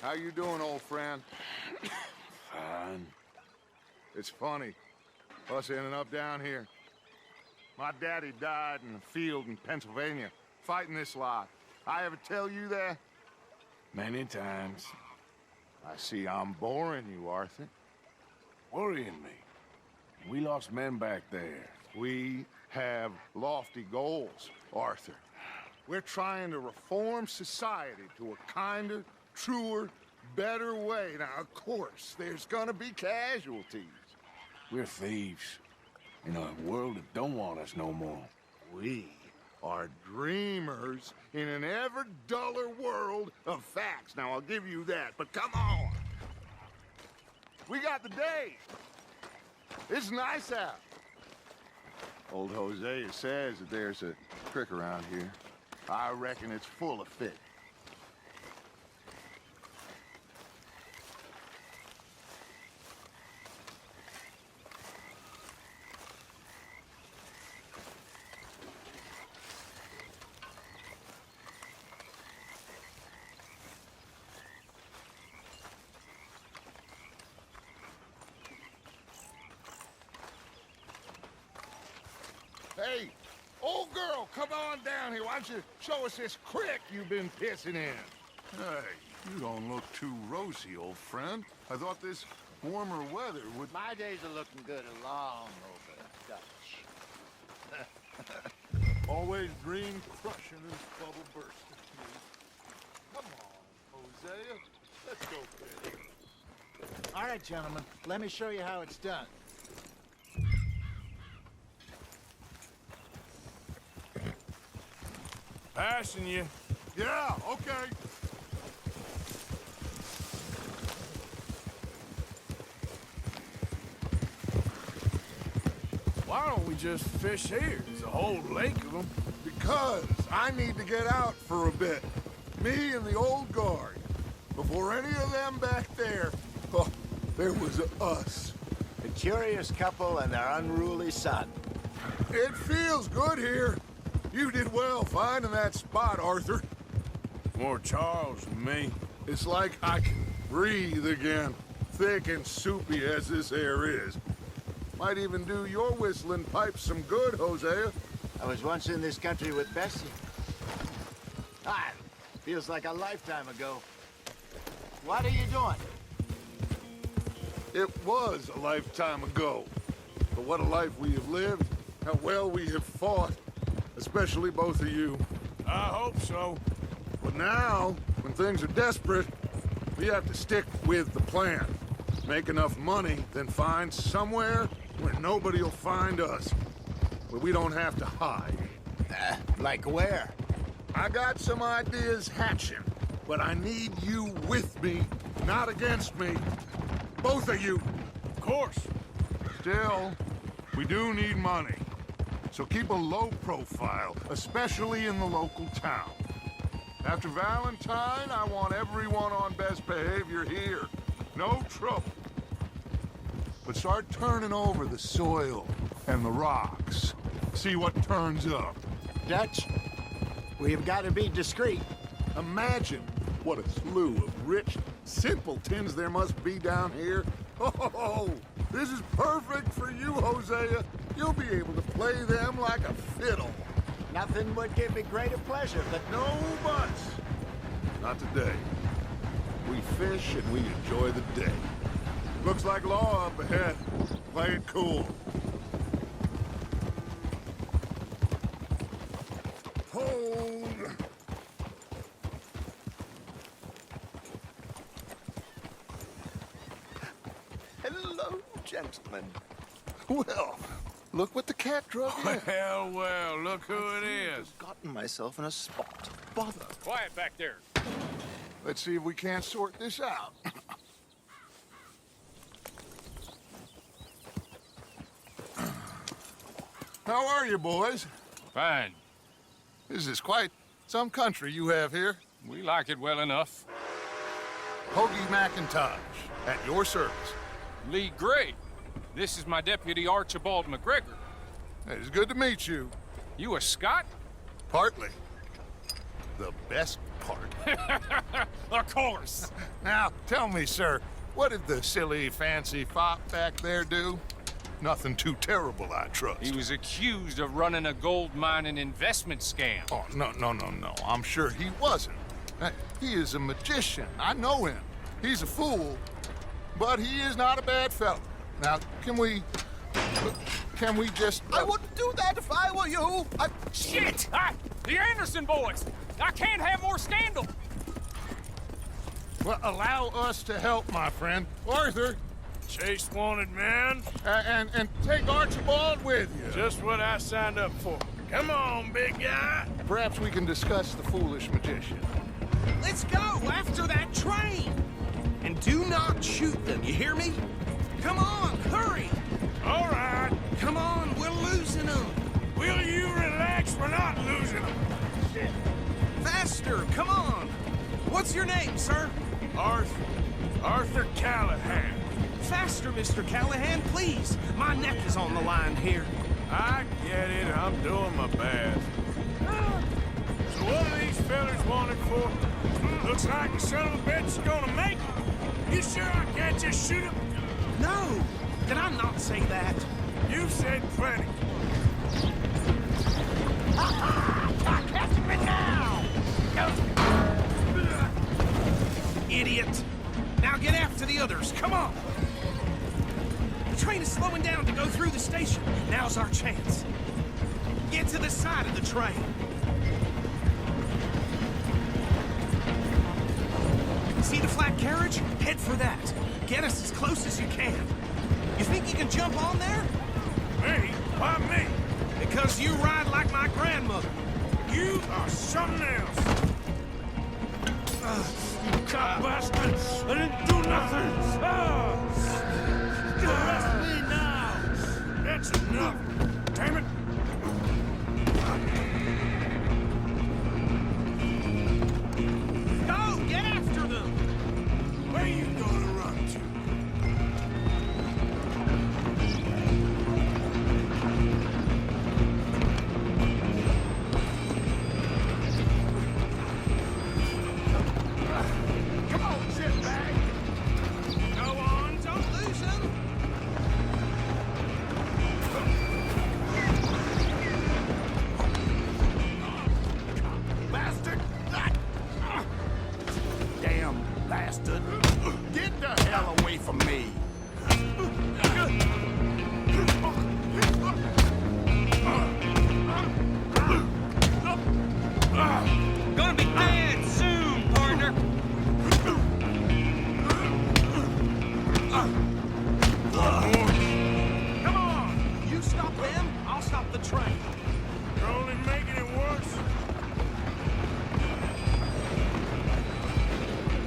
How you doing, old friend? Fine. It's funny, us ending up down here. My daddy died in the field in Pennsylvania, fighting this lot. I ever tell you that? Many times. I see I'm boring you, Arthur. Worrying me. We lost men back there. We have lofty goals, Arthur. We're trying to reform society to a kinder, truer, better way. Now, of course, there's gonna be casualties. We're thieves. In a world that don't want us no more. We are dreamers in an ever duller world of facts. Now, I'll give you that, but come on. We got the day. It's nice out. Old Hosea says that there's a creek around here. I reckon it's full of fish. Hey, old girl, come on down here. Why don't you show us this creek you've been pissing in? Hey, you don't look too rosy, old friend. I thought this warmer weather would... My days are looking good along over Dutch. Always dream crushing and bubble bursting. Come on, Hosea. Let's go, kid. All right, gentlemen, let me show you how it's done. Passing you. Yeah, okay. Why don't we just fish here? There's a whole lake of them. Because I need to get out for a bit. Me and the old guard. Before any of them back there, oh, there was us. The curious couple and their unruly son. It feels good here. You did well finding that spot, Arthur. More Charles than me. It's like I can breathe again, thick and soupy as this air is. Might even do your whistling pipes some good, Hosea. I was once in this country with Bessie. Ah, feels like a lifetime ago. What are you doing? It was a lifetime ago. But what a life we have lived, how well we have fought. Especially both of you. I hope so. But now, when things are desperate, we have to stick with the plan. Make enough money, then find somewhere where nobody will find us. Where we don't have to hide. Like where? I got some ideas hatching, but I need you with me, not against me. Both of you. Of course. Still, we do need money. So keep a low profile, especially in the local town. After Valentine, I want everyone on best behavior here. No trouble. But start turning over the soil and the rocks. See what turns up. Dutch, we've got to be discreet. Imagine what a slew of rich simpletons there must be down here. Oh, this is perfect for you, Hosea. You'll be able to play them like a fiddle. Nothing would give me greater pleasure, but No buts. Not today. We fish and we enjoy the day. Looks like law up ahead. Play it cool. Hold. hello, gentlemen. Well, look what the cat drug in. Well, look who it is. Gotten myself in a spot. Bother. Quiet back there. Let's see if we can't sort this out. How are you, boys? Fine. This is quite some country you have here. We like it well enough. Hoagie McIntosh, at your service. Lee Gray. This is my deputy Archibald McGregor. It's good to meet you. You a Scot? Partly. The best part. Of course. Now, tell me, sir, what did the silly, fancy fop back there do? Nothing too terrible, I trust. He was accused of running a gold mining investment scam. Oh, no. I'm sure he wasn't. He is a magician. I know him. He's a fool, but he is not a bad fellow. Now, can we just... I wouldn't do that if I were you. Shit! The Anderson boys! I can't have more scandal! Well, allow us to help, my friend. Arthur, Chase wanted man. and take Archibald with you. Just what I signed up for. Come on, big guy. Perhaps we can discuss the foolish magician. Let's go after that train. And do not shoot them, you hear me? Come on, hurry. All right. Come on, we're losing them. Will you relax? We're not losing them. Faster, come on. What's your name, sir? Arthur Callahan. Faster, Mr. Callahan, please. My neck is on the line here. I get it. I'm doing my best. So what are these fellas wanted for? Looks like the son of a bitch is gonna make it. You sure I can't just shoot him? No, did I not say that? You said plenty. Catch me now! Idiot! Now get after the others, come on! The train is slowing down to go through the station. Now's our chance. Get to the side of the train. See the flat carriage? Head for that. Get us as close as you can. You think you can jump on there? Me? Why me? Because you ride like my grandmother. You are something else. You cop bastard! I didn't do nothing! Arrest me now! That's enough! Damn it! Go! Get after them! Where you gonna run to? Come on, shitbag! Go on, don't lose them! Bastard! Damn bastard! Get the hell away from me! Gonna be bad soon, partner! Come on! You stop them, I'll stop the train. You're only making it worse.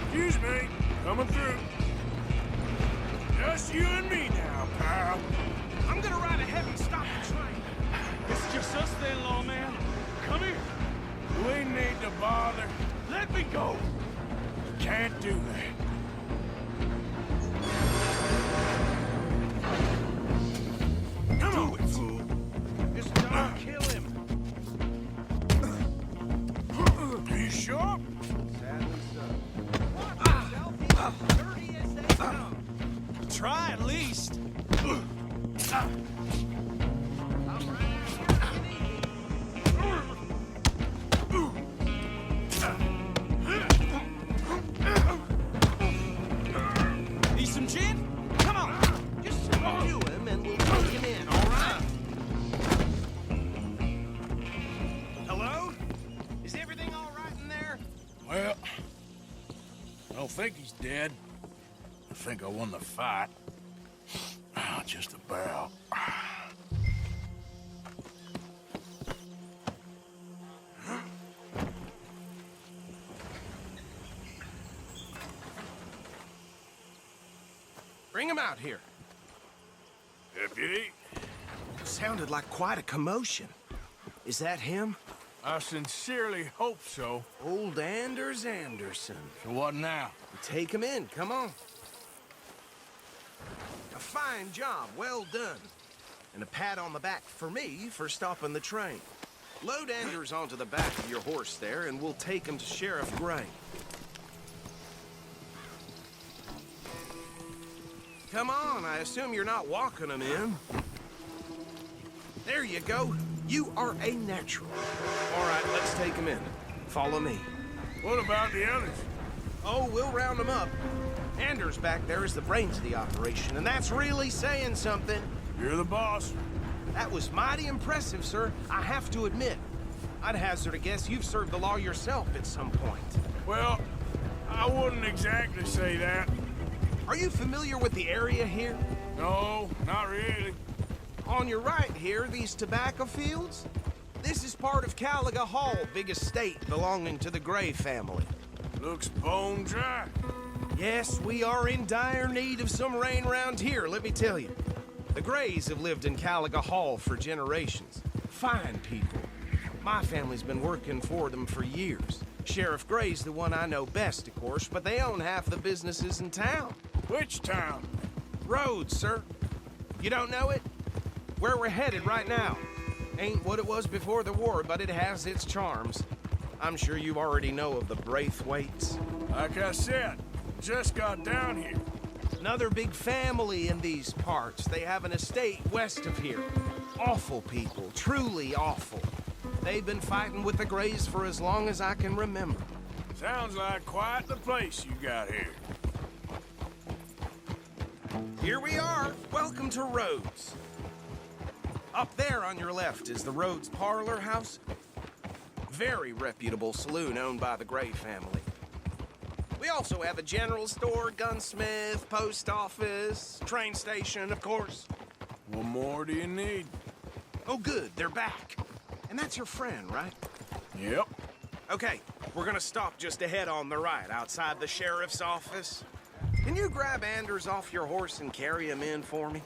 Excuse me, coming through. Just you and me now, pal. I'm gonna ride ahead and stop the train. It's just us then, lawman. Come here. We need to bother. Let me go. Can't do that. Come on, fool. Just don't kill him. Are you sure? Dirty as they come. Try at least. Need some gin? Come on. Just subdue him and we'll take him in, all right? Hello? Is everything all right in there? Well, I don't think he's dead. I think I won the fight. Just about. Bring him out here. Deputy, Sounded like quite a commotion. Is that him? I sincerely hope so. Old Anders Anderson. So what now? Take him in, come on. A fine job, well done. And a pat on the back for me for stopping the train. Load Anders onto the back of your horse there, and we'll take him to Sheriff Gray. Come on, I assume you're not walking them in. There you go. You are a natural. All right, let's take them in. Follow me. What about the others? Oh, we'll round them up. Anders back there is the brains of the operation, and that's really saying something. You're the boss. That was mighty impressive, sir. I have to admit. I'd hazard a guess you've served the law yourself at some point. Well, I wouldn't exactly say that. Are you familiar with the area here? No, not really. On your right here, these tobacco fields? This is part of Caliga Hall, big estate belonging to the Gray family. Looks bone dry. Yes, we are in dire need of some rain round here, let me tell you. The Grays have lived in Caliga Hall for generations. Fine people. My family's been working for them for years. Sheriff Gray's the one I know best, of course, but they own half the businesses in town. Which town? Rhodes, sir. You don't know it? Where we're headed right now. Ain't what it was before the war, but it has its charms. I'm sure you already know of the Braithwaites. Like I said, just got down here. Another big family in these parts. They have an estate west of here. Awful people, truly awful. They've been fighting with the Grays for as long as I can remember. Sounds like quite the place you got here. Here we are. Welcome to Rhodes. Up there on your left is the Rhodes Parlor House. Very reputable saloon owned by the Gray family. We also have a general store, gunsmith, post office, train station, of course. What more do you need? Oh, good, they're back. And that's your friend, right? Yep. Okay, we're gonna stop just ahead on the right, outside the sheriff's office. Can you grab Anders off your horse and carry him in for me?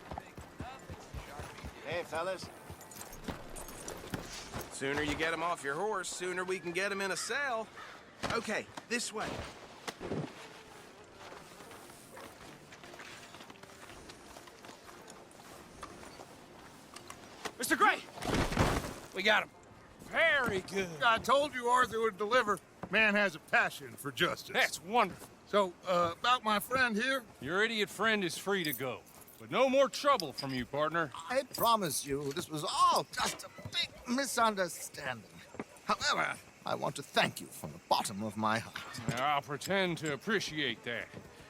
Hey, fellas. Sooner you get him off your horse, sooner we can get him in a cell. Okay, this way. Mr. Gray! We got him. Very good. I told you Arthur would deliver. Man has a passion for justice. That's wonderful. So, about my friend here? Your idiot friend is free to go. But no more trouble from you, partner. I promise you, this was all just a big misunderstanding. However, I want to thank you from the bottom of my heart. Now, I'll pretend to appreciate that.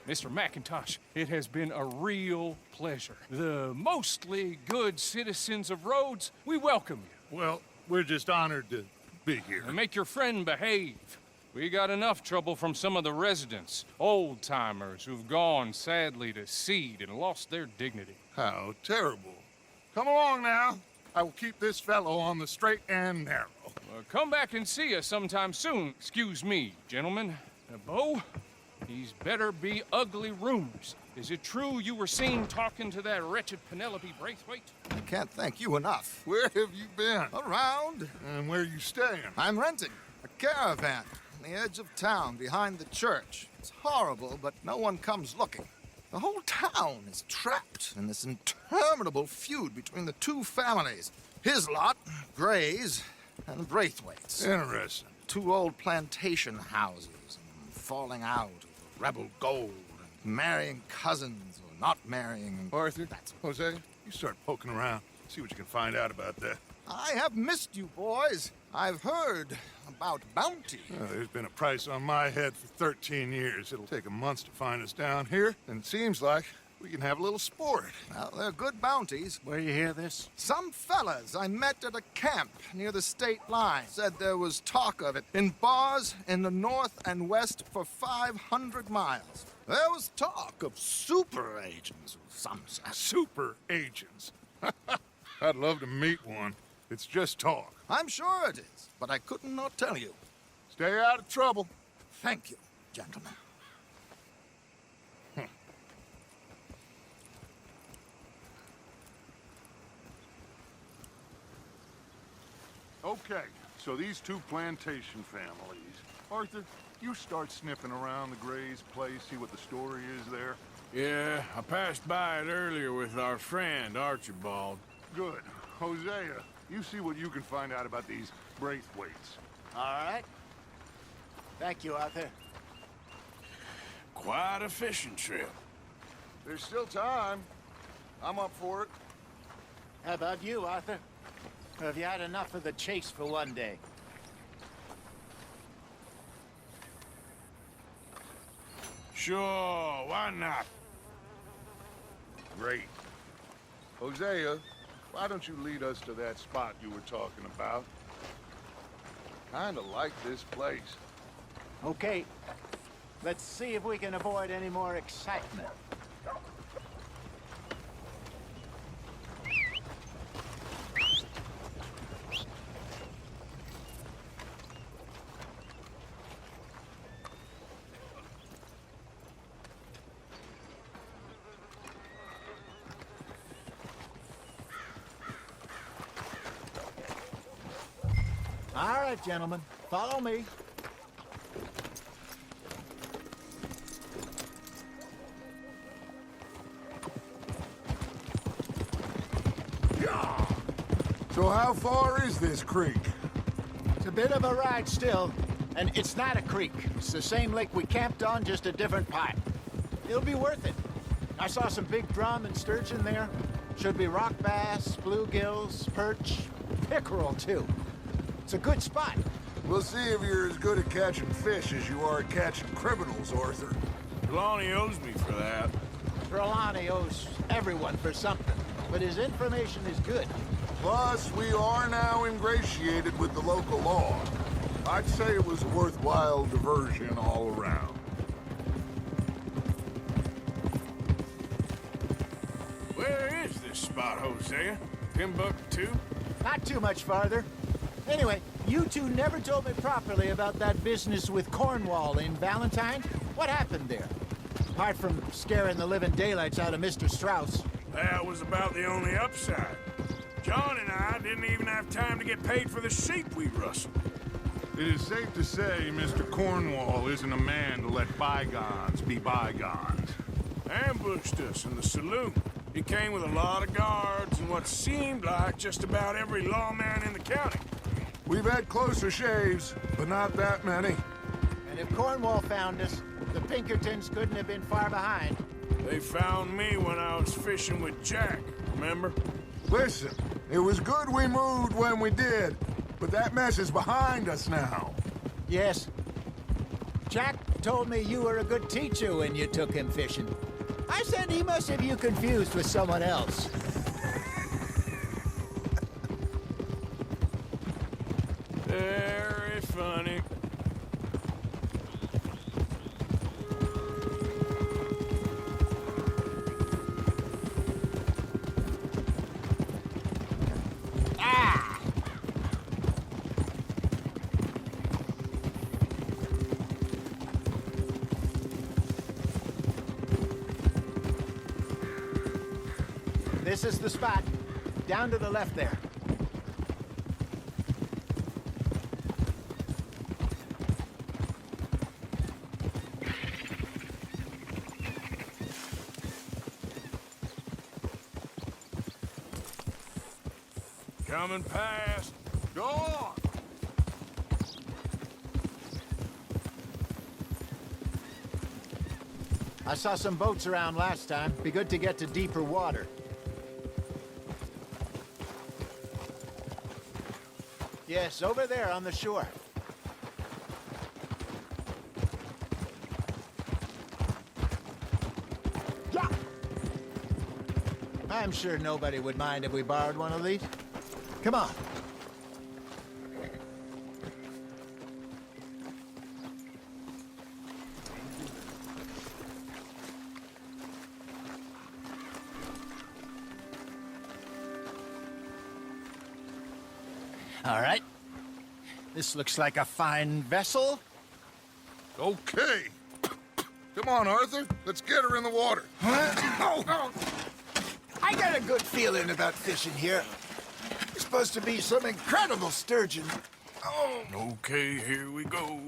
Mr. McIntosh, it has been a real pleasure. The mostly good citizens of Rhodes, we welcome you. Well, we're just honored to be here. And make your friend behave. We got enough trouble from some of the residents, old-timers who've gone, sadly, to seed and lost their dignity. How terrible. Come along now. I will keep this fellow on the straight and narrow. Come back and see us sometime soon. Excuse me, gentlemen. Bo, these better be ugly rumors. Is it true you were seen talking to that wretched Penelope Braithwaite? I can't thank you enough. Where have you been? Around, And where you staying? I'm renting a caravan on the edge of town behind the church. It's horrible, but no one comes looking. The whole town is trapped in this interminable feud between the two families. His lot, Gray's, and Braithwaite's. Interesting. Two old plantation houses, and falling out over rebel gold, and marrying cousins or not marrying. Arthur, Jose, you start poking around. See what you can find out about that. I have missed you, boys. I've heard about bounty. There's been a price on my head for 13 years. It'll take a month to find us down here, and it seems like we can have a little sport. Well, they're good bounties. Where you hear this? Some fellas I met at a camp near the state line said there was talk of it in bars in the north and west for 500 miles. There was talk of super agents of some sort. Super agents. I'd love to meet one. It's just talk. I'm sure it is, but I couldn't not tell you. Stay out of trouble. Thank you, gentlemen. Okay, so these two plantation families. Arthur, you start sniffing around the Gray's place, see what the story is there. Yeah, I passed by it earlier with our friend, Archibald. Good. Hosea, you see what you can find out about these Braithwaites. All right. Thank you, Arthur. Quite a fishing trip. There's still time. I'm up for it. How about you, Arthur? Or have you had enough of the chase for one day? Sure, why not? Great. Hosea, why don't you lead us to that spot you were talking about? Kinda like this place. Okay. Let's see if we can avoid any more excitement. All right, gentlemen, follow me. So how far is this creek? It's a bit of a ride still, and it's not a creek. It's the same lake we camped on, just a different part. It'll be worth it. I saw some big drum and sturgeon there. Should be rock bass, bluegills, perch, pickerel, too. It's a good spot. We'll see if you're as good at catching fish as you are at catching criminals, Arthur. Trelawney owes me for that. Trelawney owes everyone for something, but his information is good. Plus, we are now ingratiated with the local law. I'd say it was a worthwhile diversion all around. Where is this spot, Hosea? Timbuktu? Not too much farther. Anyway, you two never told me properly about that business with Cornwall in Valentine. What happened there? Apart from scaring the living daylights out of Mr. Strauss. That was about the only upside. John and I didn't even have time to get paid for the sheep we rustled. It is safe to say Mr. Cornwall isn't a man to let bygones be bygones. Ambushed us in the saloon. He came with a lot of guards and what seemed like just about every lawman in the county. We've had closer shaves, but not that many. And if Cornwall found us, the Pinkertons couldn't have been far behind. They found me when I was fishing with Jack, remember? Listen, it was good we moved when we did, but that mess is behind us now. Yes. Jack told me you were a good teacher when you took him fishing. I said he must have you confused with someone else. Very funny. This is the spot. Down to the left there. Coming past. Go on! I saw some boats around last time. Be good to get to deeper water. Yes, over there on the shore. Yeah. I'm sure nobody would mind if we borrowed one of these. Come on. All right. This looks like a fine vessel. Okay. Come on, Arthur. Let's get her in the water. Oh. I got a good feeling about fishing here. It's supposed to be some incredible sturgeon. Oh. Okay, here we go.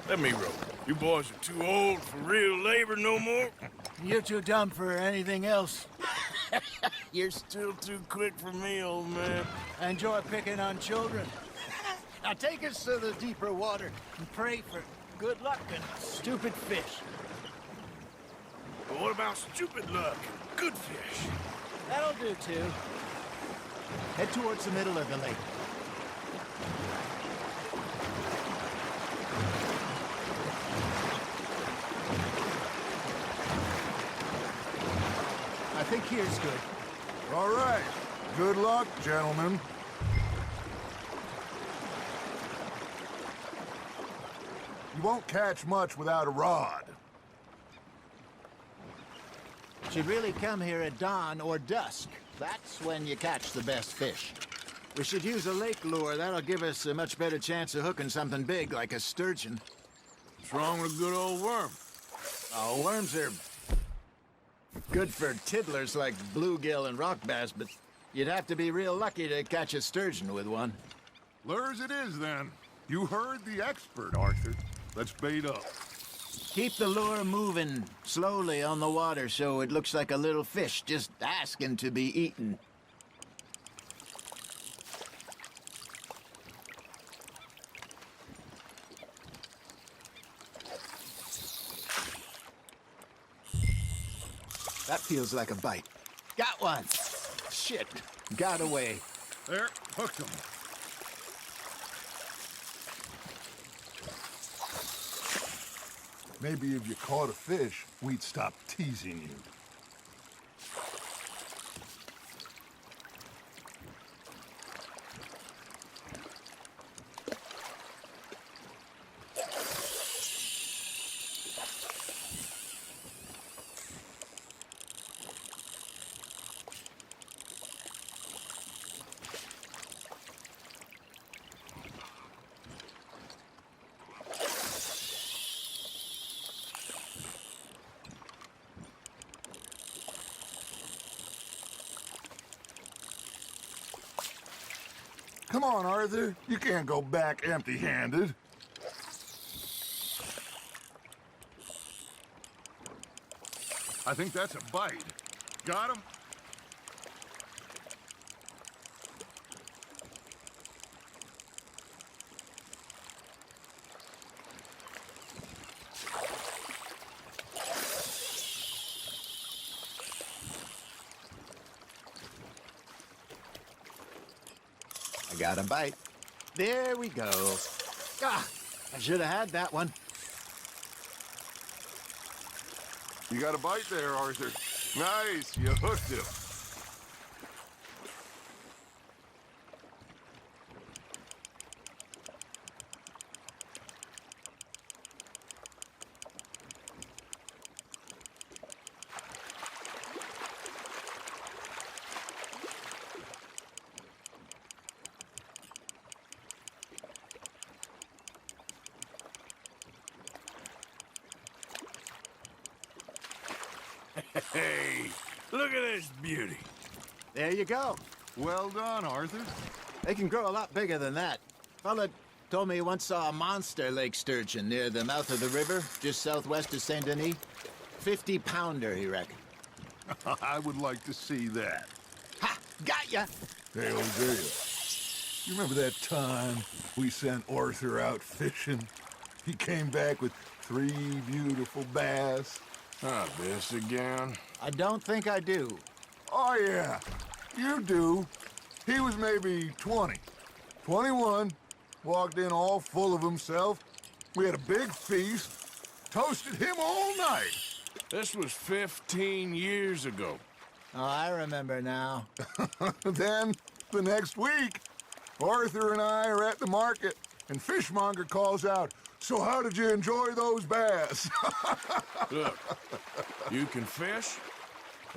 Let me row. You boys are too old for real labor no more. You're too dumb for anything else. You're still too quick for me, old man. I enjoy picking on children. Now take us to the deeper water and pray for good luck and stupid fish. But what about stupid luck and good fish? That'll do, too. Head towards the middle of the lake. I think here's good. All right. Good luck, gentlemen. You won't catch much without a rod. Should really come here at dawn or dusk. That's when you catch the best fish. We should use a lake lure. That'll give us a much better chance of hooking something big like a sturgeon. What's wrong with a good old worm? Oh, worms are good for tiddlers like bluegill and rock bass, but you'd have to be real lucky to catch a sturgeon with one. Lures it is, then. You heard the expert, Arthur. Let's bait up. Keep the lure moving slowly on the water so it looks like a little fish just asking to be eaten. That feels like a bite. Got one! Shit, got away. There, hooked him. Maybe if you caught a fish, we'd stop teasing you. Come on, Arthur. You can't go back empty-handed. I think that's a bite. Got him? Got a bite. There we go. Ah, I should have had that one. You got a bite there, Arthur. Nice, you hooked him. Hey, look at this beauty. There you go. Well done, Arthur. They can grow a lot bigger than that. Fella told me he once saw a monster lake sturgeon near the mouth of the river, just southwest of Saint Denis. 50-pounder, he reckoned. I would like to see that. Ha! Got ya! Hey, Hosea. You remember that time we sent Arthur out fishing? He came back with 3 beautiful bass. Not this again. I don't think I do. Oh, yeah. You do. He was maybe 20. 21. Walked in all full of himself. We had a big feast. Toasted him all night. This was 15 years ago. Oh, I remember now. Then, the next week, Arthur and I are at the market, and Fishmonger calls out, "So how did you enjoy those bass?" Look, you can fish,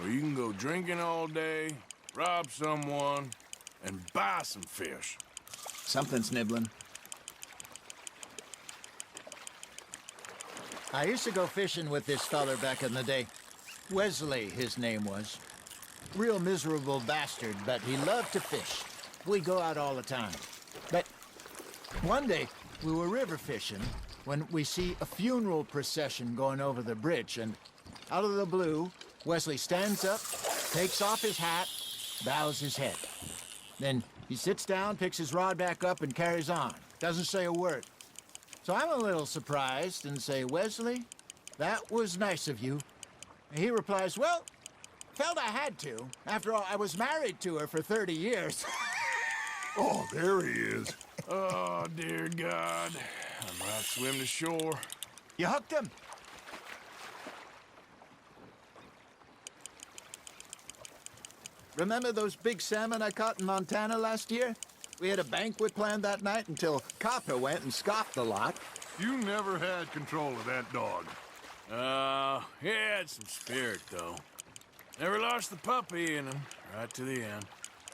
or you can go drinking all day, rob someone, and buy some fish. Something's nibbling. I used to go fishing with this feller back in the day. Wesley, his name was. Real miserable bastard, but he loved to fish. We'd go out all the time. But one day, we were river fishing when we see a funeral procession going over the bridge, and out of the blue, Wesley stands up, takes off his hat, bows his head. Then He sits down, picks his rod back up, and carries on. Doesn't say a word. So I'm a little surprised and say, Wesley, that was nice of you. And he replies, well, felt I had to. After all, I was married to her for 30 years. Oh, there he is. Oh, dear God. I might swim to shore. You hooked him? Remember those big salmon I caught in Montana last year? We had a banquet planned that night until Copper went and scoffed the lot. You never had control of that dog. He had some spirit, though. Never lost the puppy in him, right to the end.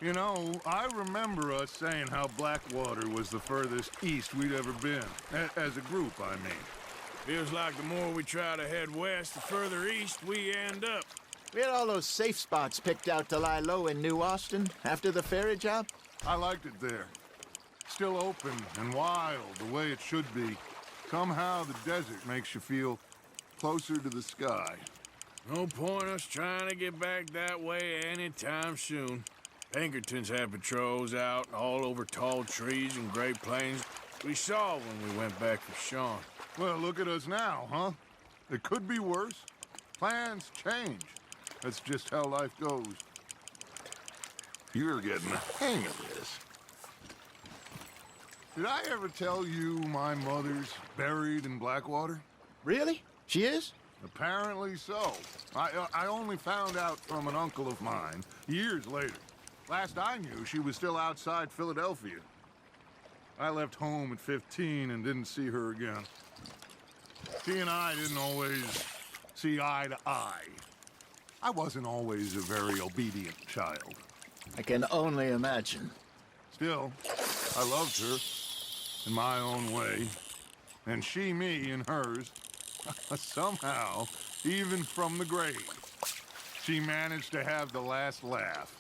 You know, I remember us saying how Blackwater was the furthest east we'd ever been. As a group, I mean. Feels like the more we try to head west, the further east we end up. We had all those safe spots picked out to lie low in New Austin after the ferry job. I liked it there. Still open and wild, the way it should be. Somehow the desert makes you feel closer to the sky. No point us trying to get back that way anytime soon. Pinkertons had patrols out all over tall trees and Great Plains. We saw when we went back for Sean. Well, look at us now, huh? It could be worse. Plans change. That's just how life goes. You're getting the hang of this. Did I ever tell you my mother's buried in Blackwater? Really? She is? Apparently so. I only found out from an uncle of mine years later. Last I knew, she was still outside Philadelphia. I left home at 15 and didn't see her again. She and I didn't always see eye to eye. I wasn't always a very obedient child. I can only imagine. Still, I loved her in my own way, and she me in hers. Somehow, even from the grave, she managed to have the last laugh.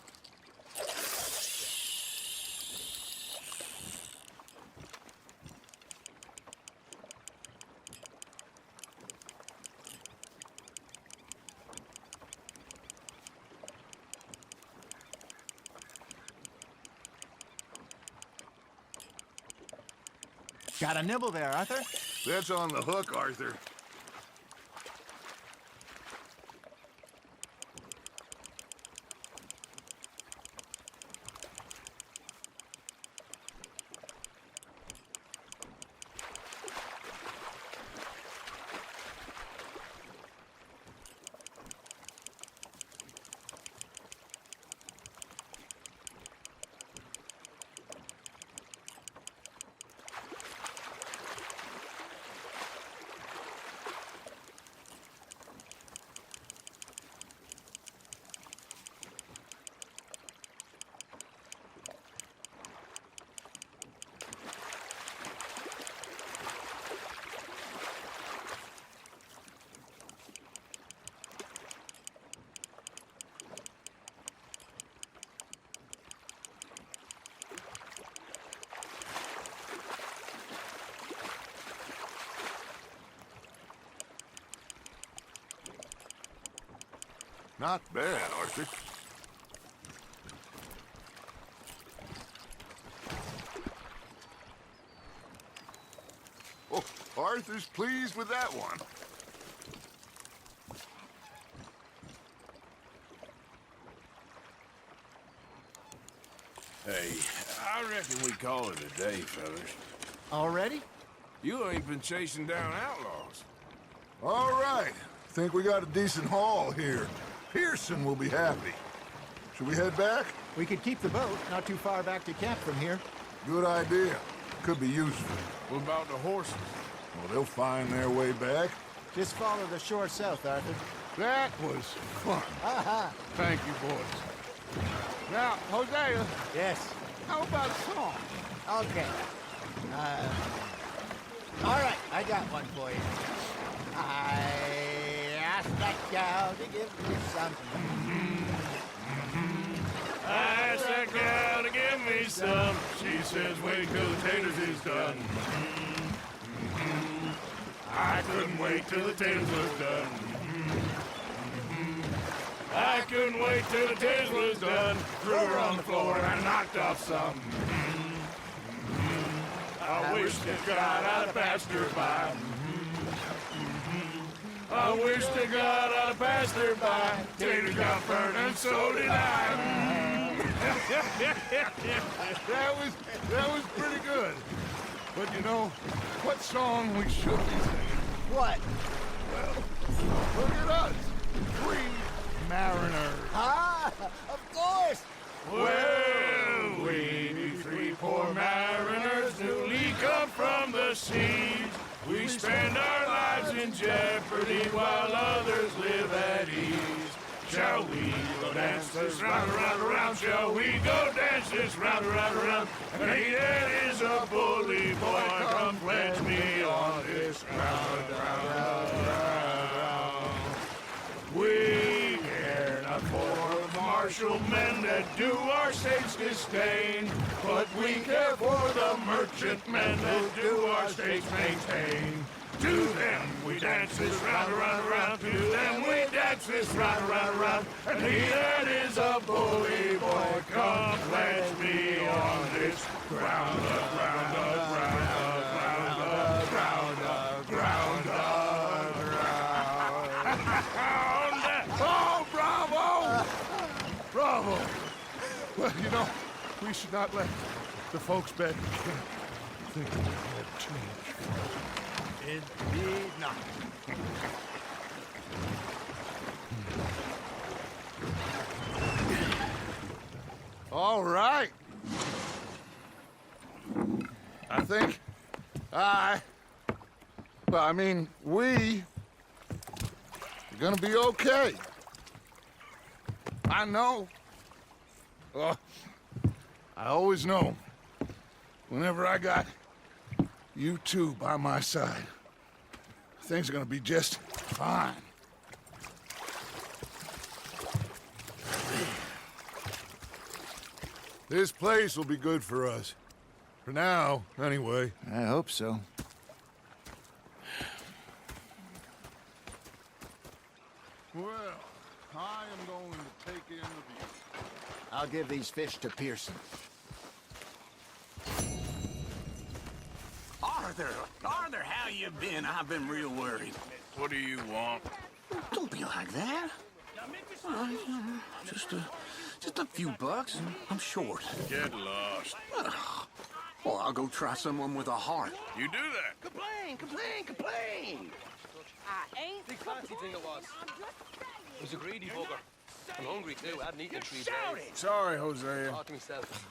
Got a nibble there, Arthur? That's on the hook, Arthur. Not bad, Arthur. Oh, Arthur's pleased with that one. Hey, I reckon we call it a day, fellas. Already? You ain't been chasing down outlaws. All right. Think we got a decent haul here. Pearson will be happy. Should we head back? We could keep the boat, not too far back to camp from here. Good idea. Could be useful. What about the horses? Well, they'll find their way back. Just follow the shore south, Arthur. That was fun. Aha! Thank you, boys. Now, Hosea, Yes. how about a song? Okay. All right, I got one for you. I asked that gal to give me something. I asked that gal to give me some. She says, wait till the taters is done. I couldn't wait till the taters was done. I couldn't wait till the taste was done. Threw her on the floor and I knocked off some. I wish to God I'd passed her by. I wish to God I'd passed her by. Tater got burned and so did I. That was pretty good. But you know, what song we should be singing? What? Well, look at us. 3 mariners. Ah, of course. Well, we be 3 poor mariners newly come from the seas. We spend our lives in jeopardy while others live at ease. Shall we go dance this round, around, around? Shall we go dance this round, around, around? And he that is a bully boy, come pledge me on this ground, ground. We care not for the martial men that do our states disdain, but we care for the merchant men that do our states maintain. To them we dance this round, around, around. To them we dance this round, around, around. And he that is a bully boy, come pledge me on this ground, ground, ground, ground, ground, ground, ground. Oh, bravo! Bravo! Well, you know, we should not let the folks back think that we're too much fun. Indeed not. All right. I think we are gonna be okay. I know. Oh, I always know. Whenever I got you two by my side, things are gonna be just fine. This place will be good for us. For now, anyway. I hope so. Well, I am going to take in the view. I'll give these fish to Pearson. Arthur, how you been? I've been real worried. What do you want? Don't be like that. Just a few bucks. I'm short. Get lost. Well, I'll go try someone with a heart. You do that. Complain! I ain't Big fancy thing it was. It was a greedy bugger. I'm hungry too. I hadn't eaten in 3 days. Sorry, Hosea. Talk to myself.